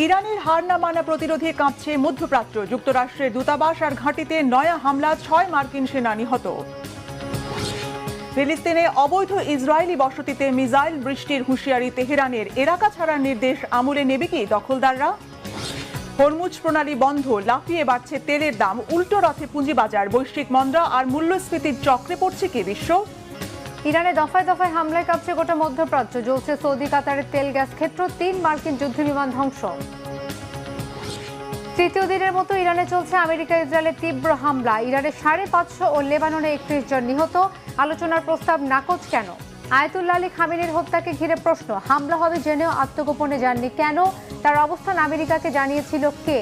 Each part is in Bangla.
ইরানের হার না মানা প্রতিরোধে কাঁপছে মধ্যপ্রাচ্য। যুক্তরাষ্ট্রের দূতাবাস আর ঘাঁটিতে নয়া হামলা, 6 মার্কিন সেনা নিহত। ফিলিস্তিনে অবৈধ ইসরায়েলি বসতিতে মিসাইল বৃষ্টির হুঁশিয়ারি তেহরানের। এলাকা ছাড়ার নির্দেশ আমলে নেবে কি দখলদাররা? হরমুজ প্রণালী বন্ধ, লাফিয়ে বাড়ছে তেলের দাম। উল্টো রথে পুঁজিবাজার, বৈশ্বিক মন্দা আর মূল্যস্ফীতির চক্রে পড়ছে কি বিশ্ব? ইরানে দফায় দফায় হামলায় কাঁপছে গোটা মধ্যপ্রাচ্য। জ্বলছে সৌদি কাতারের তেল গ্যাস ক্ষেত্র, 3 মার্কিন যুদ্ধবিমান ধ্বংস। তৃতীয় দিনের মতো ইরানে চলছে আমেরিকা ইসরায়েলের তীব্র হামলা। ইরানের 550 ও লেবাননে 31 জন নিহত। আলোচনার প্রস্তাব নাকচ কেন? আয়াতুল্লাহ আলী খামেনির হত্যাকে ঘিরে প্রশ্ন। হামলা হবে জেনেও আত্মগোপনে যাননি কেন? তার অবস্থান আমেরিকাকে জানিয়েছিল কে?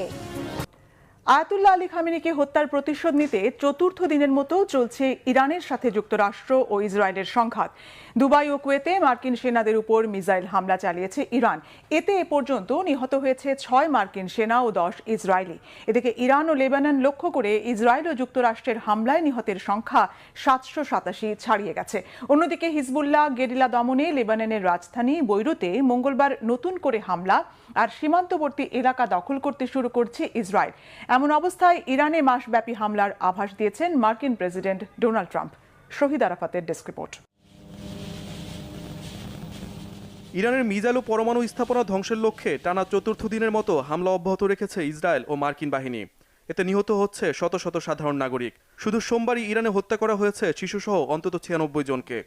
আয়াতুল্লাহ আলী খামেনিকে হত্যার প্রতিশোধ নিতে চতুর্থ দিনের মতো চলছে ইরানের সাথে যুক্তরাষ্ট্র ও ইসরায়েলের সংঘাত। দুবাই ও কুয়েতে মার্কিন সেনাদের উপর মিসাইল হামলা চালিয়েছে ইরান। এতে এ পর্যন্ত নিহত হয়েছে 6 মার্কিন সেনা ও 10 ইসরায়েলি। এদিকে ইরান ও লেবানন লক্ষ্য করে ইসরায়েল ও যুক্তরাষ্ট্রের হামলায় নিহতের সংখ্যা 787 ছাড়িয়ে গেছে। অন্যদিকে হিজবুল্লাহ গেরিলা দমনে লেবাননের রাজধানী বৈরুতে মঙ্গলবার নতুন করে হামলা আর সীমান্তবর্তী এলাকা দখল করতে শুরু করছে ইসরায়েল। এমন অবস্থায় ইরানে মাসব্যাপী হামলার আভাস দিয়েছেন মার্কিন প্রেসিডেন্ট ডোনাল্ড ট্রাম্প। শহীদ আরাফাতের ডেস্ক রিপোর্ট। ইরানের মিসাইল ও পরমাণু স্থাপনা ধ্বংসের লক্ষ্যে টানা চতুর্থ দিনের মতো হামলা অব্যাহত রেখেছে ইসরায়েল ও মার্কিন বাহিনী। এতে নিহত হচ্ছে শত শত সাধারণ নাগরিক। শুধু সোমবারই ইরানে হত্যা করা হয়েছে শিশুসহ অন্তত 96 জনকে।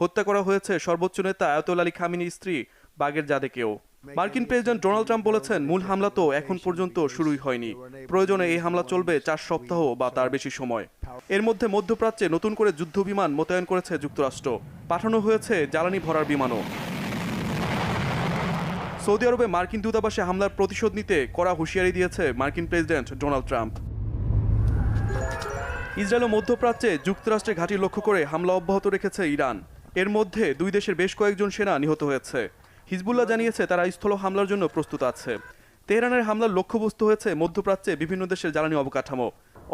হত্যা করা হয়েছে সর্বোচ্চ নেতা আয়াতুল্লাহ আলী খামেনির স্ত্রী বাগের জাদেকেও। মার্কিন প্রেসিডেন্ট ডোনাল্ড ট্রাম্প বলেছেন, মূল হামলা তো এখন পর্যন্ত শুরুই হয়নি। প্রয়োজনে এই হামলা চলবে 4 সপ্তাহ বা তার বেশি সময়। এর মধ্যে মধ্যপ্রাচ্যে নতুন করে যুদ্ধ বিমান মোতায়েন করেছে যুক্তরাষ্ট্র। পাঠানো হয়েছে জ্বালানি ভরার বিমানও। সৌদি আরবে মার্কিন দূতাবাসে হামলার প্রতিশোধ নিতে কড়া হুঁশিয়ারি দিয়েছে মার্কিন প্রেসিডেন্ট ডোনাল্ড ট্রাম্প। ইসরায়েল ও মধ্যপ্রাচ্যে যুক্তরাষ্ট্রের ঘাঁটি লক্ষ্য করে হামলা অব্যাহত রেখেছে ইরান। এর মধ্যে দুই দেশের বেশ কয়েকজন সেনা নিহত হয়েছে। হিজবুল্লাহ জানিয়েছে তারা স্থল হামলার জন্য প্রস্তুত আছে। তেহরানের হামলার লক্ষ্যবস্তু হয়েছে মধ্যপ্রাচ্যে বিভিন্ন দেশের জ্বালানি অবকাঠামো।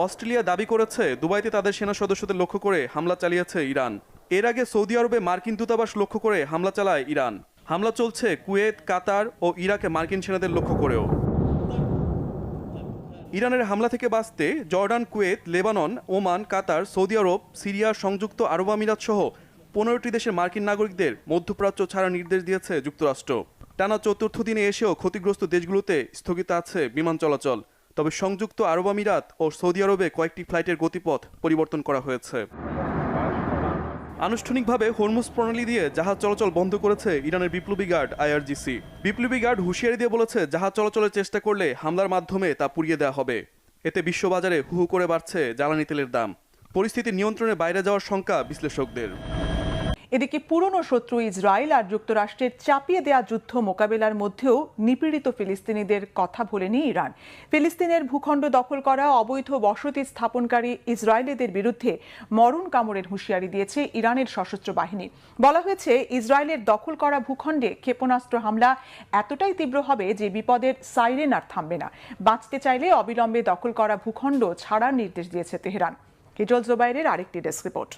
অস্ট্রেলিয়া দাবি করেছে দুবাইতে তাদের সেনা সদস্যদের লক্ষ্য করে হামলা চালিয়েছে ইরান। এর আগে সৌদি আরবে মার্কিন দূতাবাস লক্ষ্য করে হামলা চালায় ইরান। হামলা চলছে কুয়েত, কাতার ও ইরাকে মার্কিন সেনাদের লক্ষ্য করেও। ইরানের হামলা থেকে বাঁচতে জর্ডান, কুয়েত, লেবানন, ওমান, কাতার, সৌদি আরব, সিরিয়া, সংযুক্ত আরব আমিরাত সহ 15টি দেশের মার্কিন নাগরিকদের মধ্যপ্রাচ্য ছাড়ার নির্দেশ দিয়েছে যুক্তরাষ্ট্র। টানা চতুর্থ দিনে এসেও ক্ষতিগ্রস্ত দেশগুলোতে স্থগিত আছে বিমান চলাচল। তবে সংযুক্ত আরব আমিরাত ও সৌদি আরবে কয়েকটি ফ্লাইটের গতিপথ পরিবর্তন করা হয়েছে। আনুষ্ঠানিকভাবে হরমুজ প্রণালী দিয়ে জাহাজ চলাচল বন্ধ করেছে ইরানের বিপ্লবী গার্ড IRGC। বিপ্লবী গার্ড হুঁশিয়ারি দিয়ে বলেছে, জাহাজ চলাচলের চেষ্টা করলে হামলার মাধ্যমে তা পুড়িয়ে দেওয়া হবে। এতে বিশ্ববাজারে হু হু করে বাড়ছে জ্বালানি তেলের দাম। পরিস্থিতি নিয়ন্ত্রণের বাইরে যাওয়ার শঙ্কা বিশ্লেষকদের। এদিকে পুরনো শত্রু ইসরায়েল আর যুক্তরাষ্ট্রের চাপিয়ে দেয়া যুদ্ধ মোকাবেলার মধ্যেও নিপীড়িত ফিলিস্তিনিদের কথা ভোলেনি ইরান। ফিলিস্তিনের ভূখণ্ড দখল করা অবৈধ বসতি স্থাপনকারী ইসরায়েলিদের বিরুদ্ধে মরণ কামড়ের হুঁশিয়ারি দিয়েছে ইরানের সশস্ত্র বাহিনী। বলা হয়েছে, ইসরায়েলের দখল করা ভূখণ্ডে ক্ষেপণাস্ত্র হামলা এতটাই তীব্র হবে যে বিপদের সাইরেন আর থামবে না। বাঁচতে চাইলে অবিলম্বে দখল করা ভূখণ্ড ছাড়ার নির্দেশ দিয়েছে তেহরান। হিজল জোবাইরের আরেকটি ডেস্ক রিপোর্ট।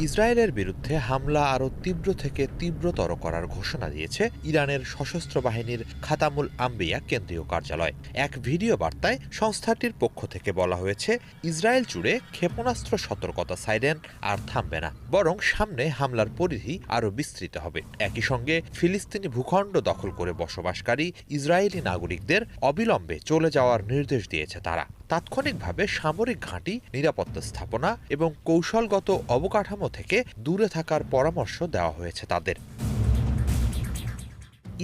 ইসরায়েলের বিরুদ্ধে হামলা আরও তীব্র থেকে তীব্রতর করার ঘোষণা দিয়েছে ইরানের সশস্ত্র বাহিনীর খাতামুল আম্বিয়া কেন্দ্রীয় কার্যালয়। এক ভিডিও বার্তায় সংস্থাটির পক্ষ থেকে বলা হয়েছে, ইসরায়েল জুড়ে ক্ষেপণাস্ত্র সতর্কতা সাইরেন আর থামবে না, বরং সামনে হামলার পরিধি আরও বিস্তৃত হবে। একই সঙ্গে ফিলিস্তিনি ভূখণ্ড দখল করে বসবাসকারী ইসরায়েলি নাগরিকদের অবিলম্বে চলে যাওয়ার নির্দেশ দিয়েছে তারা। তাৎক্ষণিকভাবে সামরিক ঘাঁটি, নিরাপত্তা স্থাপনা এবং কৌশলগত অবকাঠামো থেকে দূরে থাকার পরামর্শ দেওয়া হয়েছে তাদের।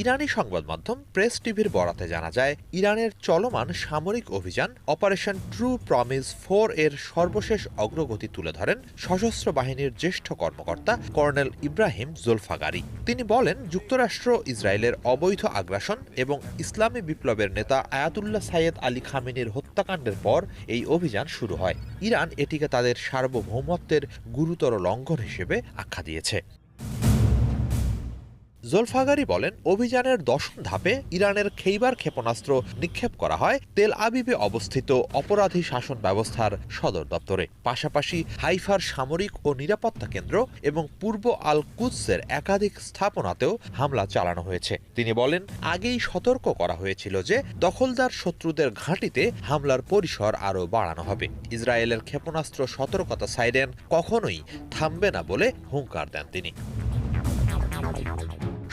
ইরানি সংবাদ মাধ্যম প্রেস টিভির বরাতে জানা যায়, ইরানের চলমান সামরিক অভিযান অপারেশন ট্রু প্রমিস 4 এর সর্বশেষ অগ্রগতি তুলে ধরেন সশস্ত্র বাহিনীর জ্যেষ্ঠ কর্মকর্তা কর্নেল ইব্রাহিম জোলফাগারি। তিনি বলেন, যুক্তরাষ্ট্র ইসরায়েলের অবৈধ আগ্রাসন এবং ইসলামী বিপ্লবের নেতা আয়াতুল্লাহ সাইয়েদ আলী খামেনির হত্যাকাণ্ডের পর এই অভিযান শুরু হয়। ইরান এটিকে তাদের সার্বভৌমত্বের গুরুতর লঙ্ঘন হিসেবে আখ্যা দিয়েছে। জোলফাগারি বলেন, অভিযানের 10ম ধাপে ইরানের খেইবার ক্ষেপণাস্ত্র নিক্ষেপ করা হয় তেল আবিবে অবস্থিত অপরাধী শাসন ব্যবস্থার সদর দপ্তরে। পাশাপাশি হাইফার সামরিক ও নিরাপত্তা কেন্দ্র এবং পূর্ব আল কুদসের একাধিক স্থাপনাতেও হামলা চালানো হয়েছে। তিনি বলেন, আগেই সতর্ক করা হয়েছিল যে দখলদার শত্রুদের ঘাঁটিতে হামলার পরিসর আরও বাড়ানো হবে। ইসরায়েলের ক্ষেপণাস্ত্র সতর্কতা সাইরেন কখনোই থামবে না বলে হুঙ্কার দেন তিনি।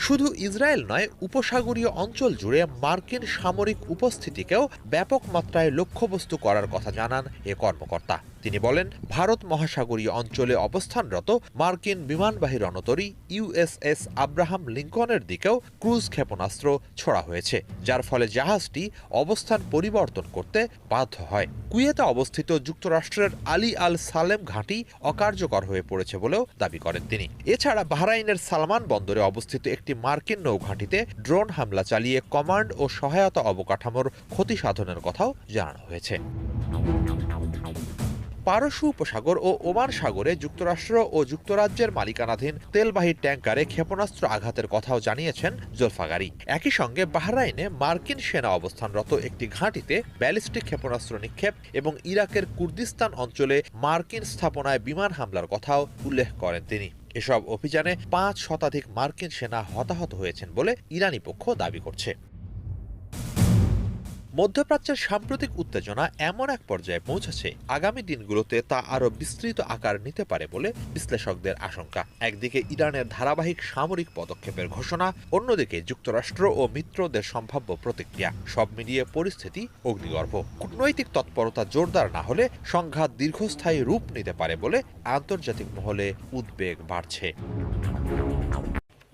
শুধু ইসরায়েল নয়, উপসাগরীয় অঞ্চল জুড়ে মার্কিন সামরিক উপস্থিতিকেও ব্যাপক মাত্রায় লক্ষ্যবস্তু করার কথা জানান এ কর্মকর্তা। তিনি বলেন, ভারত মহাসাগরীয় অঞ্চলে অবস্থানরত মার্কিন বিমানবাহী রণতরী ইউএসএস আব্রাহাম লিঙ্কনের দিকেও ক্রুজ ক্ষেপণাস্ত্র ছোড়া হয়েছে, যার ফলে জাহাজটি অবস্থান পরিবর্তন করতে বাধ্য হয়। কুয়েতে অবস্থিত যুক্তরাষ্ট্রের আলী আল সালেম ঘাঁটি অকার্যকর হয়ে পড়েছে বলেও দাবি করেন তিনি। এছাড়া বাহরাইনের সালমান বন্দরে অবস্থিত একটি মার্কিন নৌঘাঁটিতে ড্রোন হামলা চালিয়ে কমান্ড ও সহায়তা অবকাঠামোর ক্ষতি সাধনের কথাও জানানো হয়েছে। পারস্য উপসাগর ও ওমান সাগরে যুক্তরাষ্ট্র ও যুক্তরাজ্যের মালিকানাধীন তেলবাহী ট্যাঙ্কারে ক্ষেপণাস্ত্র আঘাতের কথাও জানিয়েছেন জোলফাগারি। একই সঙ্গে বাহরাইনে মার্কিন সেনা অবস্থানরত একটি ঘাঁটিতে ব্যালিস্টিক ক্ষেপণাস্ত্র নিক্ষেপ এবং ইরাকের কুর্দিস্তান অঞ্চলে মার্কিন স্থাপনায় বিমান হামলার কথাও উল্লেখ করেন তিনি। এসব অভিযানে 5 শতাধিক মার্কিন সেনা হতাহত হয়েছেন বলে ইরানি পক্ষ দাবি করছে। মধ্যপ্রাচ্যের সাম্প্রতিক উত্তেজনা এমন এক পর্যায়ে পৌঁছেছে, আগামী দিনগুলোতে তা আরও বিস্তৃত আকার নিতে পারে বলে বিশ্লেষকদের আশঙ্কা। একদিকে ইরানের ধারাবাহিক সামরিক পদক্ষেপের ঘোষণা, অন্যদিকে যুক্তরাষ্ট্র ও মিত্রদের সম্ভাব্য প্রতিক্রিয়া। সব মিলিয়ে পরিস্থিতি অগ্নিগর্ভ। কূটনৈতিক তৎপরতা জোরদার না হলে সংঘাত দীর্ঘস্থায়ী রূপ নিতে পারে বলে আন্তর্জাতিক মহলে উদ্বেগ বাড়ছে।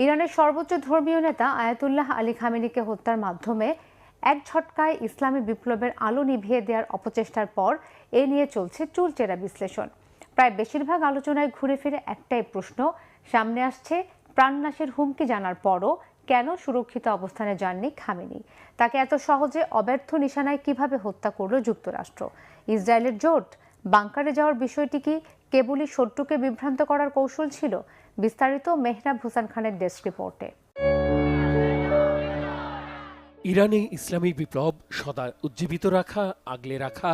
ইরানের সর্বোচ্চ ধর্মীয় নেতা আয়াতুল্লাহ আলী খামেনিকে হত্যার মাধ্যমে এক ঝটকায় ইসলামী বিপ্লবের আলো নিভিয়ে দেওয়ার অপচেষ্টার পর এ নিয়ে চলছে চুলচেরা বিশ্লেষণ। প্রায় বেশিরভাগ আলোচনায় ঘুরে ফিরে একটাই প্রশ্ন সামনে আসছে, প্রাণনাশের হুমকি জানার পরও কেন সুরক্ষিত অবস্থানে যাননি খামেনি? তাকে এত সহজে অব্যর্থ নিশানায় কিভাবে হত্যা করল যুক্তরাষ্ট্র? ইসরায়েলের জোট বাংকারে যাওয়ার বিষয়টি কি কেবলই শত্রুকে বিভ্রান্ত করার কৌশল ছিল? বিস্তারিত মেহরাব হোসেন খানের ডেস্ক রিপোর্টে। ইরানে ইসলামী বিপ্লব সদা উজ্জীবিত রাখা, আগলে রাখা,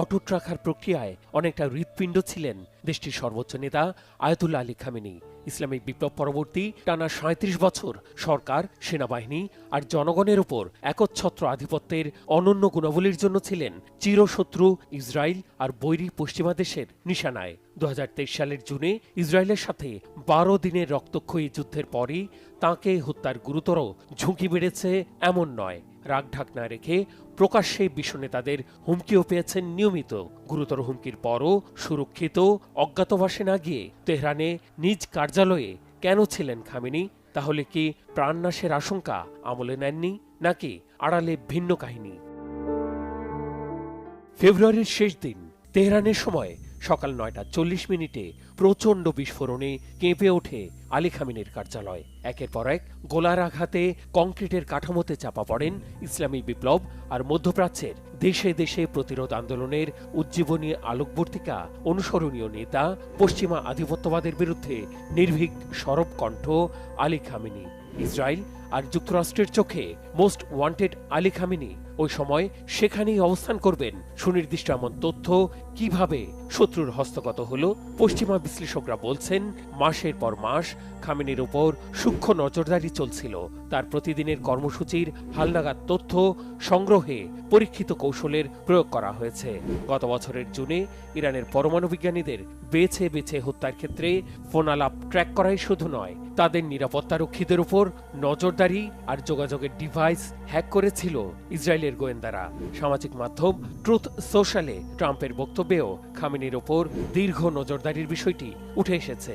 অটুট রাখার প্রক্রিয়ায় অনেকটা হৃৎপিণ্ড ছিলেন দেশটির সর্বোচ্চ নেতা আয়াতুল্লাহ আলী খামেনি। ইসলামিক বিপ্লব পরবর্তী টানা ৩৭ বছর সরকার, সেনাবাহিনী আর জনগণের উপর একচ্ছত্র আধিপত্যের অনন্য গুণাবলীর জন্য ছিলেন চিরশত্রু ইসরায়েল আর বৈরী পশ্চিমা দেশের নিশানায়। ২০২৩ সালের জুনে ইসরায়েলের সাথে ১২ দিনের রক্তক্ষয়ী যুদ্ধের পরই তাঁকে হত্যার গুরুতর ঝুঁকি বেড়েছে এমন নয়। রাগঢাক না রেখে প্রকাশ্যে বিশ্বনেতাদের হুমকিও পেয়েছেন নিয়মিত। গুরুতর হুমকির পরও সুরক্ষিত অজ্ঞাতবাসে না গিয়ে তেহরানে নিজ কার্যালয়ে কেন ছিলেন খামেনি? তাহলে কি প্রাণনাশের আশঙ্কা আমলে নেননি, নাকি আড়ালে ভিন্ন কাহিনী? ফেব্রুয়ারির শেষ দিন তেহরানের সময় সকাল ৯টা ৪০ প্রচণ্ড বিস্ফোরণে কেঁপে ওঠে আলী খামেনির কার্যালয়। একের পর এক গোলার আঘাতে কংক্রিটের কাঠামোতে চাপা পড়েন ইসলামী বিপ্লব আর মধ্যপ্রাচ্যের দেশে দেশে প্রতিরোধ আন্দোলনের উজ্জীবনী আলোকবর্তিকা অনুসরণীয় নেতা, পশ্চিমা আধিপত্যবাদের বিরুদ্ধে নির্ভীক সরব কণ্ঠ আলী খামেনি। ইসরায়েল আর যুক্তরাষ্ট্রের চোখে মোস্ট ওয়ান্টেড আলী খামেনি ওই সময় সেখানেই অবস্থান করবেন। সুনির্দিষ্ট এমন তথ্য কিভাবে শত্রুর হস্তগত হলো? পশ্চিমা বিশ্লেষকরা বলছেন, মাসের পর মাস খামেনির উপর সূক্ষ্ম নজরদারি চলছিল। তার প্রতিদিনের কর্মসূচির হালনাগাদ তথ্য সংগ্রহে পরীক্ষিত কৌশলের প্রয়োগ করা হয়েছে। গত বছরের জুনে ইরানের পরমাণু বিজ্ঞানীদের বেছে বেছে হত্যার ক্ষেত্রে ফোন আলাপ ট্র্যাক করাই শুধু নয়, তাদের নিরাপত্তারক্ষীদের উপর নজরদারি আর যোগাযোগের ডিভাইস হ্যাক করেছিল ইসরায়েলের গোয়েন্দারা। সামাজিক মাধ্যম ট্রুথ সোশ্যালে ট্রাম্পের বক্তব্যেও খামেনির ওপর দীর্ঘ নজরদারির বিষয়টি উঠে এসেছে।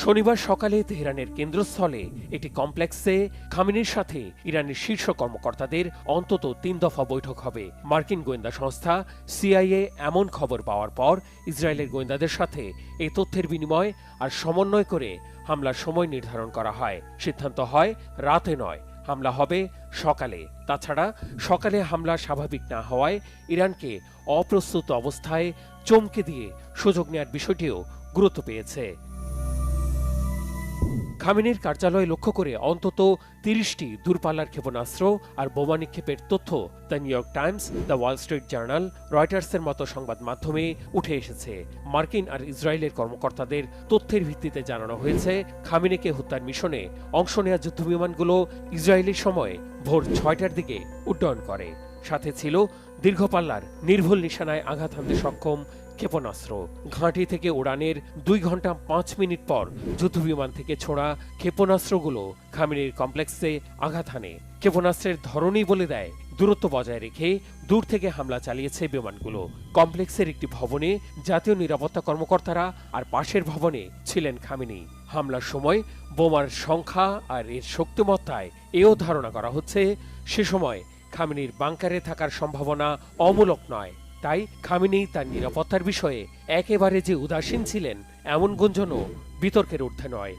শনিবার সকালে তেহরানের কেন্দ্রস্থলে একটি কমপ্লেক্সে খামেনির সাথে ইরানের শীর্ষ কর্মকর্তাদের অন্তত ৩ দফা বৈঠক হবে। মার্কিন গোয়েন্দা সংস্থা সিআইএ এমন খবর পাওয়ার পর ইসরায়েলের গোয়েন্দাদের সাথে এই তথ্যের বিনিময় আর সমন্বয় করে হামলার সময় নির্ধারণ করা হয়। সিদ্ধান্ত হয় রাতে নয়, হামলা হবে সকালে। তাছাড়া সকালে হামলা স্বাভাবিক না হওয়ায় ইরানকে অপ্রস্তুত অবস্থায় চমকে দিয়ে সুযোগ নেওয়ার বিষয়টিও গুরুত্ব পেয়েছে। খামেনির কার্যালয় লক্ষ্য করে অন্তত 30টি দূরপাল্লার ক্ষেপণাস্ত্র আর বোমা নিক্ষেপের তথ্য the new York Times, the Wall Street journal, রয়টার্সের মতো সংবাদ মাধ্যমে উঠে এসেছে। মার্কিন আর ইসরায়েলের কর্মকর্তাদের তথ্যের ভিত্তিতে জানানো হয়েছে, খামেনিকে হত্যার মিশনে অংশ নেওয়া যুদ্ধবিমানগুলো ইসরায়েলের সময় ভোর 6টার দিকে উড্ডয়ন করে। সাথে ছিল দীর্ঘপাল্লার নির্ভুল নিশানায় আঘাত হানতে সক্ষম ক্ষেপণাস্ত্র। ঘাঁটি থেকে উড়ানের 2 ঘন্টা 5 মিনিট পর যুদ্ধবিমান থেকে ছোড়া ক্ষেপণাস্ত্রগুলো খামেনির কমপ্লেক্সে আঘাত হানে। ক্ষেপণাস্ত্রের ধরনই বলে দেয় দূরত্ব বজায় রেখে দূর থেকে হামলা চালিয়েছে বিমানগুলো। কমপ্লেক্সের একটি ভবনে জাতীয় নিরাপত্তা কর্মকর্তারা আর পাশের ভবনে ছিলেন খামেনি। হামলার সময় বোমার সংখ্যা আর এর শক্তিমত্তায় এও ধারণা করা হচ্ছে সে সময় খামেনির বাংকারে থাকার সম্ভাবনা অমূলক নয়। তাই খামেনি তার নিরাপত্তার বিষয়ে একেবারে যে উদাসীন ছিলেন এমন গুঞ্জনও বিতর্কের ঊর্ধ্বে নয়।